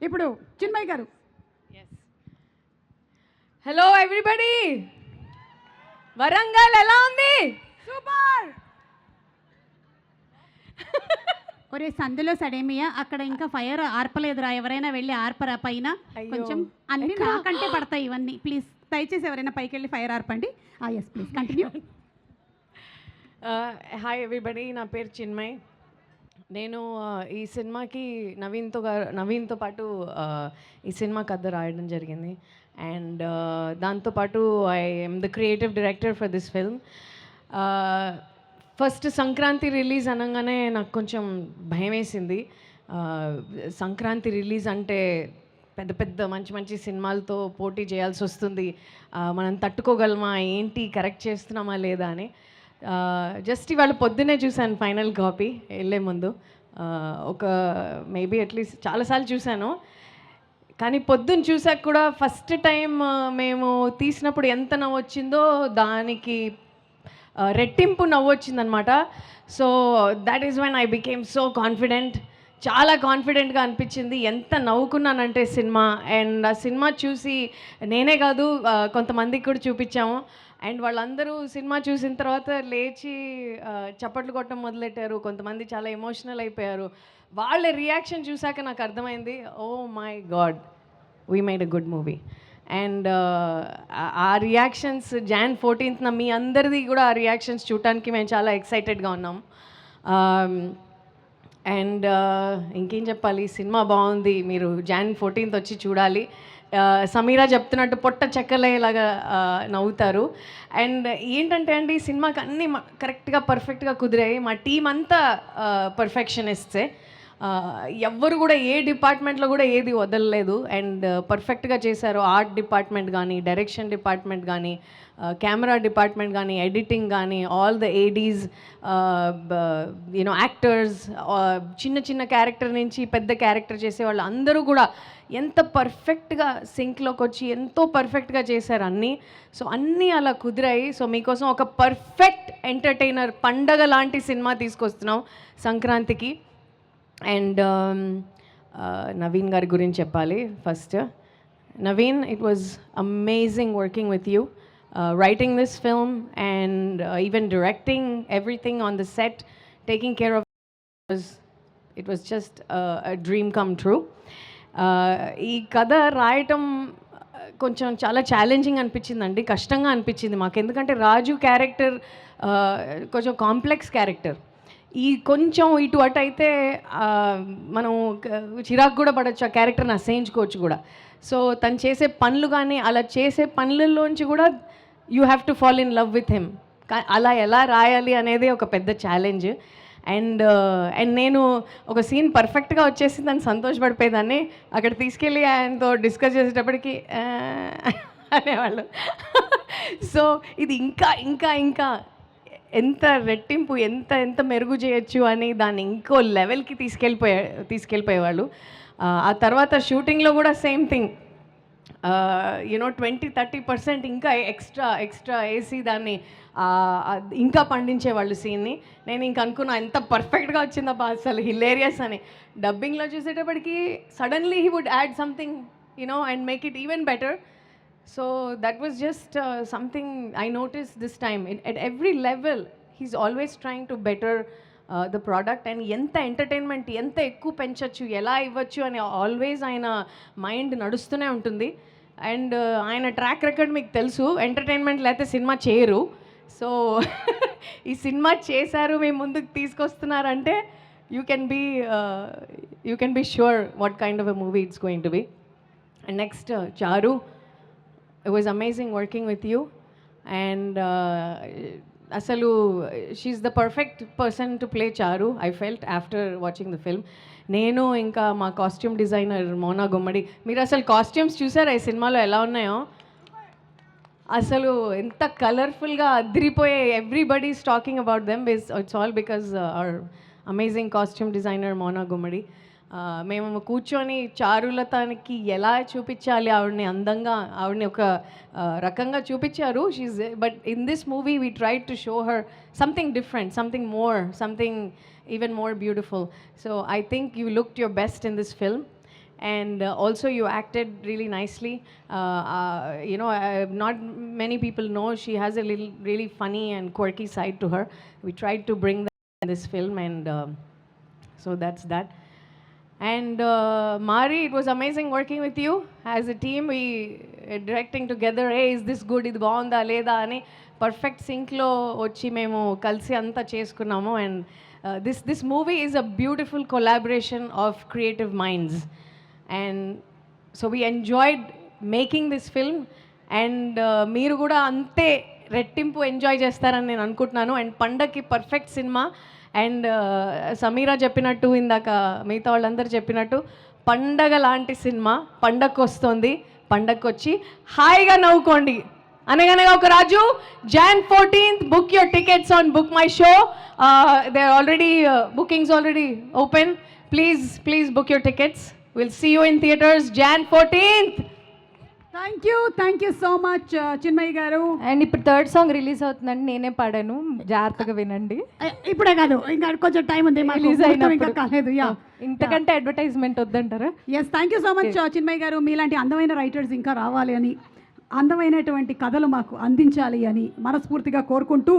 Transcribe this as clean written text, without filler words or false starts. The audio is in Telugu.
ఇప్పుడు చిన్మయ్ గారు. హలో ఎవ్రీబడి, వరంగల్ ఎలా ఉంది? సూపర్. ఒరే సందులో సడేమియా, అక్కడ ఇంకా ఫైర్ ఆర్పలేదురా, ఎవరైనా వెళ్ళి ఆర్పరా పైన. కొంచెం అన్ని నాకంటే పడతాయి ఇవన్నీ. ప్లీజ్ దయచేసి ఎవరైనా పైకి వెళ్ళి ఫైర్ ఆర్పండి. Yes please continue. Hi everybody, నా పేరు చిన్మయ్. నేను ఈ సినిమాకి నవీన్తో పాటు ఈ సినిమా కథ రాయడం జరిగింది. అండ్ దాంతోపాటు I M the creative director for this film. First Sankranti release అనగానే నాకు కొంచెం భయం వేసింది. సంక్రాంతి రిలీజ్ అంటే పెద్ద పెద్ద మంచి మంచి సినిమాలతో పోటీ చేయాల్సి వస్తుంది, మనం తట్టుకోగలమా, ఏంటి కరెక్ట్ చేస్తున్నామా లేదా అని. జస్ట్ ఇవాళ పొద్దున్నే చూశాను ఫైనల్ కాపీ వెళ్ళే ముందు. ఒక మేబీ అట్లీస్ట్ చాలాసార్లు చూశాను, కానీ పొద్దున్న చూసాక కూడా ఫస్ట్ టైం మేము తీసినప్పుడు ఎంత నవ్వు వచ్చిందో దానికి రెట్టింపు నవ్వు వచ్చిందనమాట. So that is when I became so confident. చాలా కాన్ఫిడెంట్గా అనిపించింది. ఎంత నవ్వుకున్నానంటే సినిమా. అండ్ ఆ సినిమా చూసి నేనే కాదు కొంతమందికి కూడా చూపించాము. అండ్ వాళ్ళందరూ సినిమా చూసిన తర్వాత లేచి చప్పట్లు కొట్టడం మొదలెట్టారు. కొంతమంది చాలా ఎమోషనల్ అయిపోయారు. వాళ్ళ రియాక్షన్ చూశాక నాకు అర్థమైంది, oh my god, we made a good movie. And ఆ రియాక్షన్స్ Jan 14th మీ అందరిది కూడా ఆ రియాక్షన్స్ చూడటానికి మేము చాలా ఎక్సైటెడ్గా ఉన్నాం. అండ్ ఇంకేం చెప్పాలి, సినిమా బాగుంది, మీరు Jan 14th వచ్చి చూడాలి. సమీరా చెప్తున్నట్టు పొట్ట చెక్కలేలాగా నవ్వుతారు. అండ్ ఏంటంటే అండి, సినిమాకి అన్నీ కరెక్ట్గా పర్ఫెక్ట్గా కుదిరాయి. మా టీం అంతా పర్ఫెక్షనిస్ట్సే. ఎవ్వరు కూడా ఏ డిపార్ట్మెంట్లో కూడా ఏది వదలలేదు. అండ్ పర్ఫెక్ట్గా చేశారు. ఆర్ట్ డిపార్ట్మెంట్ కానీ, డైరెక్షన్ డిపార్ట్మెంట్ కానీ, కెమెరా డిపార్ట్మెంట్ కానీ, ఎడిటింగ్ కానీ, all the Aedes, you know actors, చిన్న చిన్న క్యారెక్టర్ నుంచి పెద్ద క్యారెక్టర్ చేసేవాళ్ళు అందరూ కూడా ఎంత పర్ఫెక్ట్గా సింక్లోకి వచ్చి ఎంతో పర్ఫెక్ట్గా చేశారు అన్నీ. సో అన్నీ అలా కుదిరాయి. సో మీకోసం ఒక పర్ఫెక్ట్ ఎంటర్టైనర్ పండగ లాంటి సినిమా తీసుకొస్తున్నాం సంక్రాంతికి. అండ్ నవీన్ గారి గురించి చెప్పాలి first. Naveen, it was amazing working with you, writing this film and even directing everything on the set, taking care of it was just a dream come true. ఈ కథ రాయటం కొంచెం చాలా ఛాలెంజింగ్ అనిపించిందండి, కష్టంగా అనిపించింది మాకు. ఎందుకంటే రాజు క్యారెక్టర్ కొంచెం కాంప్లెక్స్ క్యారెక్టర్. ఈ కొంచెం ఇటు అటు అయితే మనం చిరాకు కూడా పడవచ్చు, ఆ క్యారెక్టర్ని అసహించుకోవచ్చు కూడా. సో తను చేసే పనులు కానీ, అలా చేసే పనులలోంచి కూడా you have to fall in love with him. అలా ఎలా రాయాలి అనేది ఒక పెద్ద ఛాలెంజ్. అండ్ నేను ఒక సీన్ పర్ఫెక్ట్గా వచ్చేసిందని సంతోషపడిపోయేదాన్ని. అక్కడ తీసుకెళ్ళి ఆయనతో డిస్కస్ చేసేటప్పటికి అనేవాళ్ళు. సో ఇది ఇంకా ఇంకా ఇంకా ఎంత రెట్టింపు, ఎంత ఎంత మెరుగు చేయొచ్చు అని దాన్ని ఇంకో లెవెల్కి తీసుకెళ్ళిపోయేవాళ్ళు. ఆ తర్వాత షూటింగ్లో కూడా సేమ్ థింగ్, యూనో 20-30% ఇంకా ఎక్స్ట్రా వేసి దాన్ని ఇంకా పండించేవాళ్ళు సీన్ని. నేను ఇంక అనుకున్నా ఎంత పర్ఫెక్ట్గా వచ్చిందబ్బా అసలు, హిలేరియస్ అని. డబ్బింగ్లో చూసేటప్పటికి suddenly he would add something, you know, and make it even better. So that was just something I noticed this time. At every level, he's always trying to better the product. And ఎంత ఎంటర్టైన్మెంట్ ఎంత ఎక్కువ పెంచచ్చు, ఎలా ఇవ్వచ్చు అని ఆల్వేస్ ఆయన మైండ్ నడుస్తూనే ఉంటుంది. అండ్ ఆయన ట్రాక్ రికార్డ్ మీకు తెలుసు, ఎంటర్టైన్మెంట్ లేకపోతే సినిమా చేయరు. సో ఈ సినిమా చేశారు, మేము ముందుకు తీసుకొస్తున్నారంటే you can be sure what kind of a movie it's going to be. And next Charu, it was amazing working with you. And asalu she's the perfect person to play Charu, I felt after watching the film. నేను ఇంకా మా కాస్ట్యూమ్ డిజైనర్ మోనా గుమ్మడి, మీరు అసలు కాస్ట్యూమ్స్ చూసారా ఈ సినిమాలో ఎలా ఉన్నాయో? అసలు ఎంత కలర్ఫుల్గా అదిరిపోయే. Everybody is talking about them. It's all because our amazing costume designer Mona Gummadi. మేము కూర్చొని చారులతానికి ఎలా చూపించాలి ఆవిడని అందంగా, ఆవిడని ఒక రకంగా చూపించారు. But in this movie we try to show her something different, something more, something even more beautiful. So I think you looked your best in this film. and also you acted really nicely. You know, not many people know she has a little really funny and quirky side to her. We tried to bring that in this film, and so that's that. And Mari, it was amazing working with you. As a team, we directing together. Hey, is this good? ఇది బాగుందా లేదా అని పర్ఫెక్ట్ సింక్లో వచ్చి మేము కలిసి అంతా చేసుకున్నాము. And this movie is a beautiful collaboration of creative minds. And so we enjoyed making this film. And మీరు కూడా అంతే రెట్టింపు ఎంజాయ్ చేస్తారని నేను అనుకుంటున్నాను. అండ్ పండగకి పర్ఫెక్ట్ సినిమా. అండ్ సమీరా చెప్పినట్టు, ఇందాక మిగతా వాళ్ళందరూ చెప్పినట్టు, పండగ లాంటి సినిమా పండగకు వస్తుంది. పండగకు వచ్చి హాయిగా నవ్వుకోండి. అనగనగా ఒక రాజు, Jan 14th, book your tickets on Book My Show. They're already, bookings already open. Please book your tickets. We'll see you in theaters Jan 14th. Thank you so much Chinmayi గారు. అండ్ ఇప్పుడు థర్డ్ సాంగ్ రిలీజ్ అవుతుందండి, నేనే పాడాను, జాగ్రత్తగా వినండి. ఇప్పుడే కాదు, ఇంకా కొంచెం టైం ఉంది, రిలీజ్ ఇంకా కాలేదు. ఇంతకంటే అడ్వర్టైజ్మెంట్ వద్దంటారా? Yes, thank you so much Chinmayi గారు. మీలాంటి అందమైన రైటర్స్ ఇంకా రావాలి అని, అందమైనటువంటి కథలు మాకు అందించాలి అని మనస్ఫూర్తిగా కోరుకుంటూ